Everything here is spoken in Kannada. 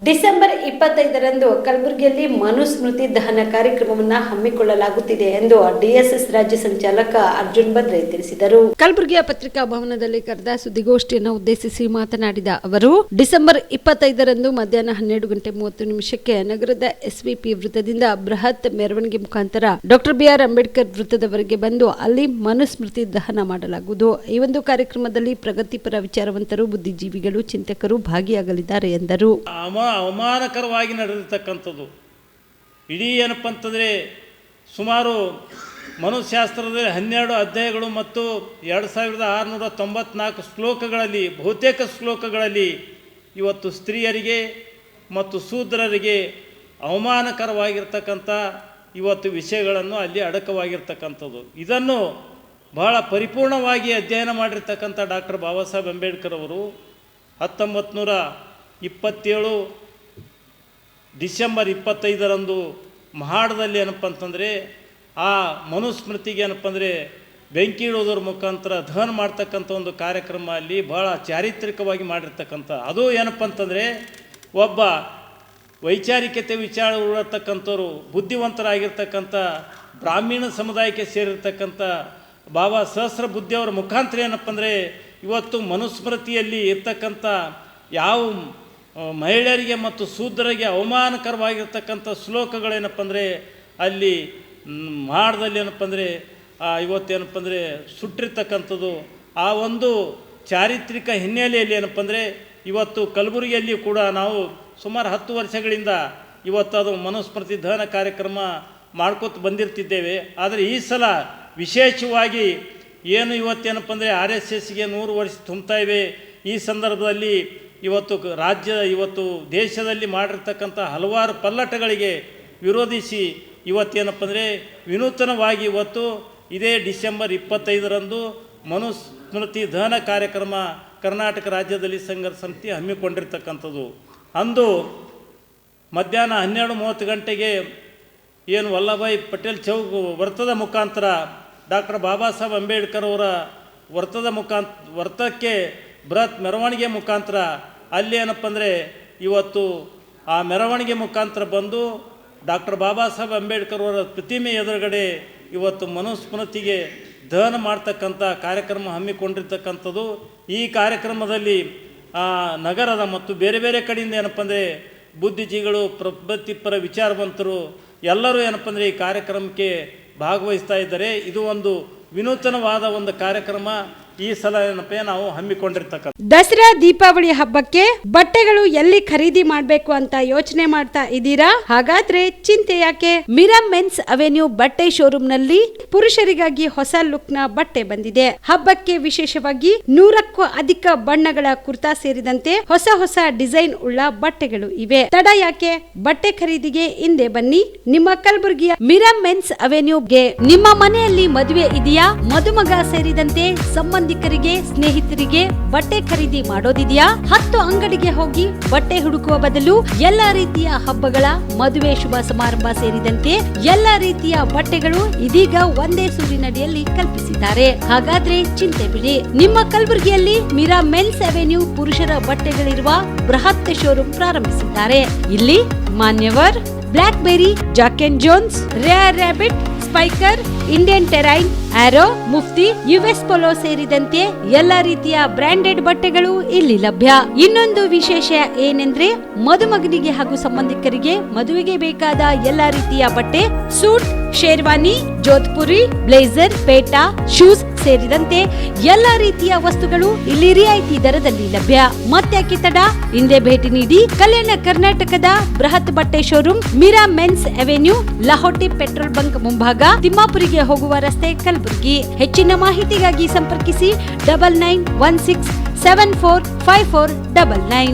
ಡಿಸೆಂಬರ್ 25ರಂದು ಕಲಬುರಗಿಯಲ್ಲಿ ಮನುಸ್ಮೃತಿ ದಹನ ಕಾರ್ಯಕ್ರಮವನ್ನು ಹಮ್ಮಿಕೊಳ್ಳಲಾಗುತ್ತಿದೆ ಎಂದು ಡಿಎಸ್ಎಸ್ ರಾಜ್ಯ ಸಂಚಾಲಕ ಅರ್ಜುನ್ ಬದ್ರೆ ತಿಳಿಸಿದರು. ಕಲಬುರಗಿಯ ಪತ್ರಿಕಾ ಭವನದಲ್ಲಿ ಕರೆದ ಸುದ್ದಿಗೋಷ್ಠಿಯನ್ನು ಉದ್ದೇಶಿಸಿ ಮಾತನಾಡಿದ ಅವರು, ಡಿಸೆಂಬರ್ 25ರಂದು ಮಧ್ಯಾಹ್ನ 12:30 ನಗರದ ಎಸ್ವಿಪಿ ವೃತ್ತದಿಂದ ಬೃಹತ್ ಮೆರವಣಿಗೆ ಮುಖಾಂತರ ಡಾಕ್ಟರ್ ಬಿಆರ್ ಅಂಬೇಡ್ಕರ್ ವೃತ್ತದವರೆಗೆ ಬಂದು ಅಲ್ಲಿ ಮನುಸ್ಮೃತಿ ದಹನ ಮಾಡಲಾಗುವುದು. ಈ ಒಂದು ಕಾರ್ಯಕ್ರಮದಲ್ಲಿ ಪ್ರಗತಿಪರ ವಿಚಾರವಂತರು, ಬುದ್ಧಿಜೀವಿಗಳು, ಚಿಂತಕರು ಭಾಗಿಯಾಗಲಿದ್ದಾರೆ ಎಂದರು. ಅವಮಾನಕರವಾಗಿ ನಡೆದಿರ್ತಕ್ಕಂಥದ್ದು ಇಡೀ ಏನಪ್ಪ ಅಂತಂದರೆ ಸುಮಾರು ಮನುಶಾಸ್ತ್ರದಲ್ಲಿ 12 ಅಧ್ಯಾಯಗಳು ಮತ್ತು 2694 ಶ್ಲೋಕಗಳಲ್ಲಿ ಬಹುತೇಕ ಶ್ಲೋಕಗಳಲ್ಲಿ ಇವತ್ತು ಸ್ತ್ರೀಯರಿಗೆ ಮತ್ತು ಶೂದ್ರರಿಗೆ ಅವಮಾನಕರವಾಗಿರ್ತಕ್ಕಂಥ ಇವತ್ತು ವಿಷಯಗಳನ್ನು ಅಲ್ಲಿ ಅಡಕವಾಗಿರ್ತಕ್ಕಂಥದ್ದು. ಇದನ್ನು ಬಹಳ ಪರಿಪೂರ್ಣವಾಗಿ ಅಧ್ಯಯನ ಮಾಡಿರ್ತಕ್ಕಂಥ ಡಾಕ್ಟರ್ ಬಾಬಾ ಸಾಹೇಬ್ ಅಂಬೇಡ್ಕರ್ ಅವರು 1927 ಡಿಸೆಂಬರ್ 25ರಂದು ಮಹಾಡದಲ್ಲಿ ಏನಪ್ಪ ಅಂತಂದರೆ ಆ ಮನುಸ್ಮೃತಿಗೆ ಏನಪ್ಪ ಅಂದರೆ ಬೆಂಕಿ ಇಡೋದ್ರ ಮುಖಾಂತರ ದಹನ ಮಾಡ್ತಕ್ಕಂಥ ಒಂದು ಕಾರ್ಯಕ್ರಮ ಅಲ್ಲಿ ಭಾಳ ಚಾರಿತ್ರಿಕವಾಗಿ ಮಾಡಿರ್ತಕ್ಕಂಥ ಅದು ಏನಪ್ಪ ಅಂತಂದರೆ ಒಬ್ಬ ವೈಚಾರಿಕತೆ ವಿಚಾರ ಉಳ್ಳತಕ್ಕಂಥವ್ರು ಬುದ್ಧಿವಂತರಾಗಿರ್ತಕ್ಕಂಥ ಬ್ರಾಹ್ಮಣ ಸಮುದಾಯಕ್ಕೆ ಸೇರಿರ್ತಕ್ಕಂಥ ಬಾಬಾ ಸಹಸ್ರ ಬುದ್ಧಿಯವರ ಮುಖಾಂತರ ಏನಪ್ಪ ಅಂದರೆ ಇವತ್ತು ಮನುಸ್ಮೃತಿಯಲ್ಲಿ ಇರ್ತಕ್ಕಂಥ ಯಾವ ಮಹಿಳೆಯರಿಗೆ ಮತ್ತು ಶೂದ್ರರಿಗೆ ಅವಮಾನಕರವಾಗಿರ್ತಕ್ಕಂಥ ಶ್ಲೋಕಗಳೇನಪ್ಪ ಅಂದರೆ ಅಲ್ಲಿ ಮಾಡದಲ್ಲಿ ಏನಪ್ಪ ಅಂದರೆ ಇವತ್ತೇನಪ್ಪ ಅಂದರೆ ಸುಟ್ಟಿರ್ತಕ್ಕಂಥದ್ದು ಆ ಒಂದು ಚಾರಿತ್ರಿಕ ಹಿನ್ನೆಲೆಯಲ್ಲಿ ಏನಪ್ಪ ಅಂದರೆ ಇವತ್ತು ಕಲಬುರಗಿಯಲ್ಲಿ ಕೂಡ ನಾವು ಸುಮಾರು 10 ವರ್ಷಗಳಿಂದ ಇವತ್ತು ಅದು ಮನುಸ್ಮೃತಿ ದಹನ ಕಾರ್ಯಕ್ರಮ ಮಾಡ್ಕೊತ ಬಂದಿರ್ತಿದ್ದೇವೆ. ಆದರೆ ಈ ಸಲ ವಿಶೇಷವಾಗಿ ಏನು ಇವತ್ತೇನಪ್ಪ ಅಂದರೆ RSSಗೆ 100 ವರ್ಷ ತುಂಬ್ತಾ ಇವೆ. ಈ ಸಂದರ್ಭದಲ್ಲಿ ಇವತ್ತು ದೇಶದಲ್ಲಿ ಮಾಡಿರ್ತಕ್ಕಂಥ ಹಲವಾರು ಪಲ್ಲಟಗಳಿಗೆ ವಿರೋಧಿಸಿ ಇವತ್ತೇನಪ್ಪ ಅಂದರೆ ವಿನೂತನವಾಗಿ ಇವತ್ತು ಇದೇ ಡಿಸೆಂಬರ್ 25ರಂದು ಮನುಸ್ಮೃತಿ ದಹನ ಕಾರ್ಯಕ್ರಮ ಕರ್ನಾಟಕ ರಾಜ್ಯದಲ್ಲಿ ಸಂಘರ್ಷ ಸಮಿತಿ ಹಮ್ಮಿಕೊಂಡಿರ್ತಕ್ಕಂಥದ್ದು. ಅಂದು ಮಧ್ಯಾಹ್ನ 12:30 ಏನು ವಲ್ಲಭಾಯಿ ಪಟೇಲ್ ಚೌಕ್ ವರ್ತದ ಮುಖಾಂತರ ಡಾಕ್ಟರ್ ಬಾಬಾ ಸಾಹೇಬ್ ಅಂಬೇಡ್ಕರ್ ಅವರ ವರ್ತಕ್ಕೆ ಬೃಹತ್ ಮೆರವಣಿಗೆ ಮುಖಾಂತರ ಅಲ್ಲಿ ಏನಪ್ಪ ಅಂದರೆ ಇವತ್ತು ಆ ಮೆರವಣಿಗೆ ಮುಖಾಂತರ ಬಂದು ಡಾಕ್ಟರ್ ಬಾಬಾ ಸಾಹೇಬ್ ಅಂಬೇಡ್ಕರ್ ಅವರ ಪ್ರತಿಮೆ ಎದುರುಗಡೆ ಇವತ್ತು ಮನುಸ್ಮೃತಿಗೆ ದಹನ ಮಾಡ್ತಕ್ಕಂಥ ಕಾರ್ಯಕ್ರಮ ಹಮ್ಮಿಕೊಂಡಿರ್ತಕ್ಕಂಥದ್ದು. ಈ ಕಾರ್ಯಕ್ರಮದಲ್ಲಿ ನಗರದ ಮತ್ತು ಬೇರೆ ಬೇರೆ ಕಡೆಯಿಂದ ಏನಪ್ಪ ಅಂದರೆ ಬುದ್ಧಿಜೀವಿಗಳು, ಪ್ರಗತಿಪರ ವಿಚಾರವಂತರು ಎಲ್ಲರೂ ಏನಪ್ಪ ಅಂದರೆ ಈ ಕಾರ್ಯಕ್ರಮಕ್ಕೆ ಭಾಗವಹಿಸ್ತಾ ಇದ್ದಾರೆ. ಇದು ಒಂದು ವಿನೂತನವಾದ ಒಂದು ಕಾರ್ಯಕ್ರಮ ಈ ಸಲ ಏನಪ್ಪ ನಾವು ಹಮ್ಮಿಕೊಂಡಿರ್ತಕ್ಕಂಥ. ದಸರಾ ದೀಪಾವಳಿ ಹಬ್ಬಕ್ಕೆ ಬಟ್ಟೆಗಳು ಎಲ್ಲಿ ಖರೀದಿ ಮಾಡಬೇಕು ಅಂತ ಯೋಚನೆ ಮಾಡ್ತಾ ಇದ್ದೀರಾ? ಹಾಗಾದ್ರೆ ಚಿಂತೆ ಯಾಕೆ? ಮಿರಾ ಮೆನ್ಸ್ ಅವೆನ್ಯೂ ಬಟ್ಟೆ ಶೋರೂಮ್ ನಲ್ಲಿ ಪುರುಷರಿಗಾಗಿ ಹೊಸ ಲುಕ್ ನ ಬಟ್ಟೆ ಬಂದಿದೆ. ಹಬ್ಬಕ್ಕೆ ವಿಶೇಷವಾಗಿ 100ಕ್ಕೂ ಅಧಿಕ ಬಣ್ಣಗಳ ಕುರ್ತಾ ಸೇರಿದಂತೆ ಹೊಸ ಡಿಸೈನ್ ಉಳ್ಳ ಬಟ್ಟೆಗಳು ಇವೆ. ತಡ ಯಾಕೆ? ಬಟ್ಟೆ ಖರೀದಿಗೆ ಹಿಂದೆ ಬನ್ನಿ. ನಿಮ್ಮ ಕಲಬುರಗಿಯ ಮಿರಾ ಮೆನ್ಸ್ ಅವೆನ್ಯೂಗೆ. ನಿಮ್ಮ ಮನೆಯಲ್ಲಿ ಮದುವೆ ಇದೆಯಾ? ಮದುಮಗ ಸೇರಿದಂತೆ ಸಂಬಂಧಿಕರಿಗೆ, ಸ್ನೇಹಿತರಿಗೆ ಬಟ್ಟೆ ಖರೀದಿ ಮಾಡೋದಿದೆಯಾ? 10 ಅಂಗಡಿಗೆ ಹೋಗಿ ಬಟ್ಟೆ ಹುಡುಕುವ ಬದಲು ಎಲ್ಲಾ ರೀತಿಯ ಹಬ್ಬಗಳ, ಮದುವೆ, ಶುಭ ಸಮಾರಂಭ ಸೇರಿದಂತೆ ಎಲ್ಲಾ ರೀತಿಯ ಬಟ್ಟೆಗಳು ಇದೀಗ ಒಂದೇ ಸೂರಿನಡಿಯಲ್ಲಿ ಕಲ್ಪಿಸಿದ್ದಾರೆ. ಹಾಗಾದ್ರೆ ಚಿಂತೆ ಬಿಡಿ. ನಿಮ್ಮ ಕಲಬುರಗಿಯಲ್ಲಿ ಮಿರಾ ಮೆನ್ಸ್ ಅವೆನ್ಯೂ ಪುರುಷರ ಬಟ್ಟೆಗಳಿರುವ ಬೃಹತ್ ಶೋರೂಮ್ ಪ್ರಾರಂಭಿಸಿದ್ದಾರೆ. ಇಲ್ಲಿ Manyavar, Blackberry, Jack and Jones, Rare Rabbit, Spykar, Indian Terrain, Arrow, Mufti, US Polo ಸೇರಿದಂತೆ ಎಲ್ಲಾ ರೀತಿಯ ಬ್ರಾಂಡೆಡ್ ಬಟ್ಟೆಗಳು ಇಲ್ಲಿ ಲಭ್ಯ. ಇನ್ನೊಂದು ವಿಶೇಷ ಏನೆಂದ್ರೆ ಮದುಮಗನಿಗೆ ಹಾಗೂ ಸಂಬಂಧಿಕರಿಗೆ ಮದುವೆಗೆ ಬೇಕಾದ ಎಲ್ಲಾ ರೀತಿಯ ಬಟ್ಟೆ, ಸೂಟ್, ಶೇರ್ವಾನಿ, ಜೋಧ್ಪುರಿ, ಬ್ಲೇಸರ್, ಪೇಟಾ, ಶೂಸ್ ಸೇರಿದಂತೆ ಎಲ್ಲಾ ರೀತಿಯ ವಸ್ತುಗಳು ಇಲ್ಲಿ ರಿಯಾಯಿತಿ ದರದಲ್ಲಿ ಲಭ್ಯ. ಮತ್ತ್ಯಾಕೆ ತಡ? ಹಿಂದೆ ಭೇಟಿ ನೀಡಿ. ಕಲ್ಯಾಣ ಕರ್ನಾಟಕದ ಬೃಹತ್ ಬಟ್ಟೆ showroom Mira men's avenue, Lahoti petrol bunk ಮುಂಭಾಗ, ತಿಮ್ಮಾಪುರಿಗೆ ಹೋಗುವ ರಸ್ತೆ, ಕಲಬುರಗಿ. ಹೆಚ್ಚಿನ ಮಾಹಿತಿಗಾಗಿ ಸಂಪರ್ಕಿಸಿ 9916745499.